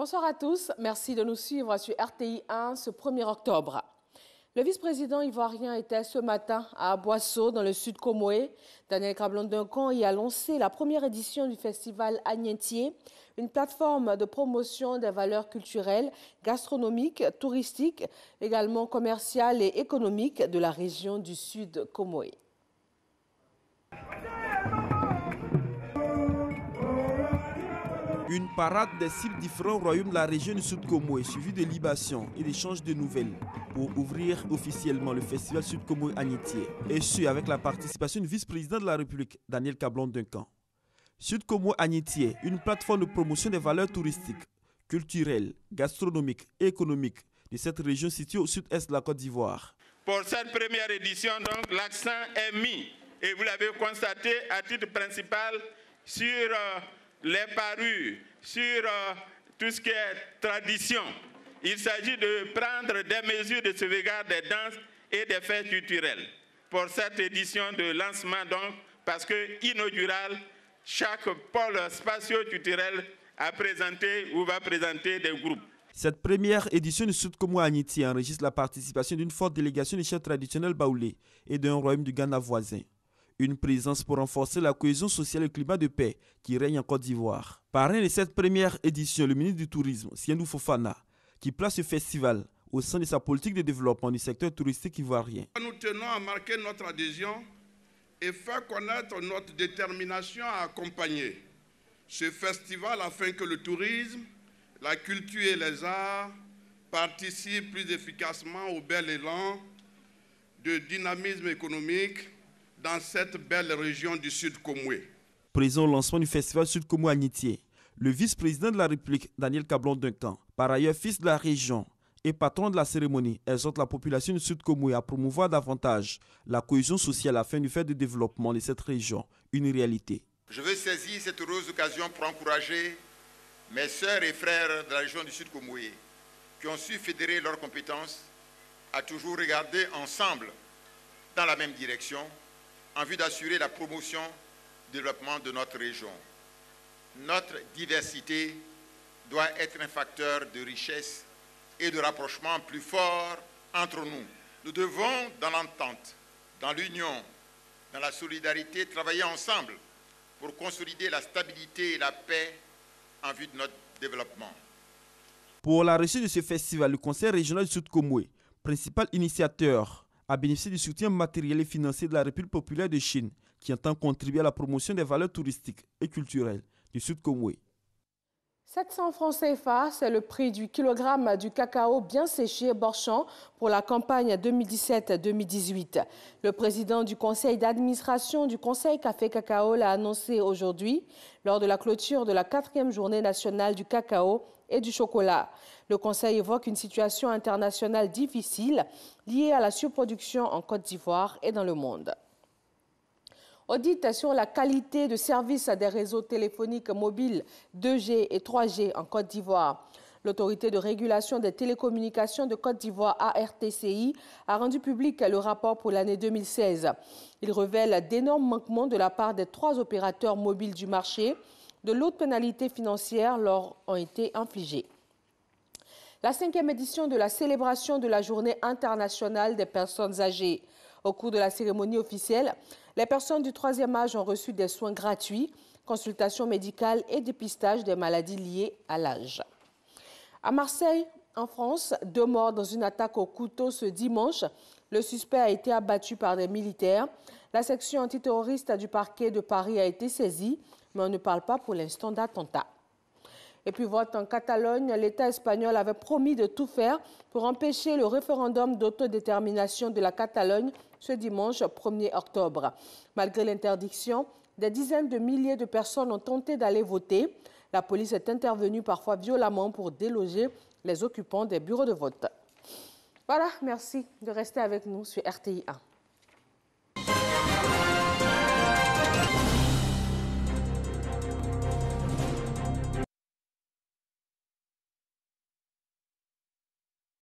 Bonsoir à tous, merci de nous suivre sur RTI 1 ce 1er octobre. Le vice-président ivoirien était ce matin à Boisseau, dans le sud Comoé. Daniel Cablon-Duncan y a lancé la première édition du festival Agnentier, une plateforme de promotion des valeurs culturelles, gastronomiques, touristiques, également commerciales et économiques de la région du sud Comoé. Une parade des 6 différents royaumes de la région du Sud Comoé, suivie de libations et d'échanges de nouvelles pour ouvrir officiellement le festival Sud Comoé Agnentier. Et ce, avec la participation du vice-président de la République, Daniel Cablon-Duncan. Sud Comoé Agnentier, une plateforme de promotion des valeurs touristiques, culturelles, gastronomiques et économiques de cette région située au sud-est de la Côte d'Ivoire. Pour cette première édition, donc, l'accent est mis, et vous l'avez constaté à titre principal, sur les parures, sur tout ce qui est tradition. Il s'agit de prendre des mesures de sauvegarde des danses et des fêtes culturelles. Pour cette édition de lancement, donc, parce que inaugural, chaque pôle spatio-culturel a présenté ou va présenter des groupes. Cette première édition du Sud Comoé Agnentier enregistre la participation d'une forte délégation des chefs traditionnels baoulés et d'un royaume du Ghana voisin. Une présence pour renforcer la cohésion sociale et le climat de paix qui règne en Côte d'Ivoire. Parrain de cette première édition, le ministre du Tourisme, Siendou Fofana, qui place ce festival au sein de sa politique de développement du secteur touristique ivoirien. Nous tenons à marquer notre adhésion et faire connaître notre détermination à accompagner ce festival afin que le tourisme, la culture et les arts participent plus efficacement au bel élan de dynamisme économique dans cette belle région du Sud Comoé. Présent au lancement du festival Sud Comoé Agnentier, le vice-président de la République, Daniel Cablon-Duncan, par ailleurs fils de la région et patron de la cérémonie, exhorte la population du Sud Comoé à promouvoir davantage la cohésion sociale afin de faire du développement de cette région une réalité. Je veux saisir cette heureuse occasion pour encourager mes sœurs et frères de la région du Sud Comoé qui ont su fédérer leurs compétences à toujours regarder ensemble dans la même direction en vue d'assurer la promotion du développement de notre région. Notre diversité doit être un facteur de richesse et de rapprochement plus fort entre nous. Nous devons, dans l'entente, dans l'union, dans la solidarité, travailler ensemble pour consolider la stabilité et la paix en vue de notre développement. Pour la réussite de ce festival, le Conseil régional du Sud Comoé, principal initiateur, a bénéficié du soutien matériel et financier de la République populaire de Chine, qui entend contribuer à la promotion des valeurs touristiques et culturelles du Sud Comoé. 700 francs CFA, c'est le prix du kilogramme du cacao bien séché Borchamp pour la campagne 2017-2018. Le président du conseil d'administration du Conseil Café Cacao l'a annoncé aujourd'hui lors de la clôture de la 4e journée nationale du cacao et du chocolat. Le conseil évoque une situation internationale difficile liée à la surproduction en Côte d'Ivoire et dans le monde. Audit sur la qualité de service des réseaux téléphoniques mobiles 2G et 3G en Côte d'Ivoire. L'autorité de régulation des télécommunications de Côte d'Ivoire, ARTCI, a rendu public le rapport pour l'année 2016. Il révèle d'énormes manquements de la part des 3 opérateurs mobiles du marché. De lourdes pénalités financières leur ont été infligées. La 5e édition de la célébration de la Journée internationale des personnes âgées. Au cours de la cérémonie officielle, les personnes du 3e âge ont reçu des soins gratuits, consultations médicales et dépistage des maladies liées à l'âge. À Marseille, en France, 2 morts dans une attaque au couteau ce dimanche. Le suspect a été abattu par des militaires. La section antiterroriste du parquet de Paris a été saisie, mais on ne parle pas pour l'instant d'attentat. Et puis vote en Catalogne, l'État espagnol avait promis de tout faire pour empêcher le référendum d'autodétermination de la Catalogne ce dimanche 1er octobre. Malgré l'interdiction, des dizaines de milliers de personnes ont tenté d'aller voter. La police est intervenue parfois violemment pour déloger les occupants des bureaux de vote. Voilà, merci de rester avec nous sur RTI 1.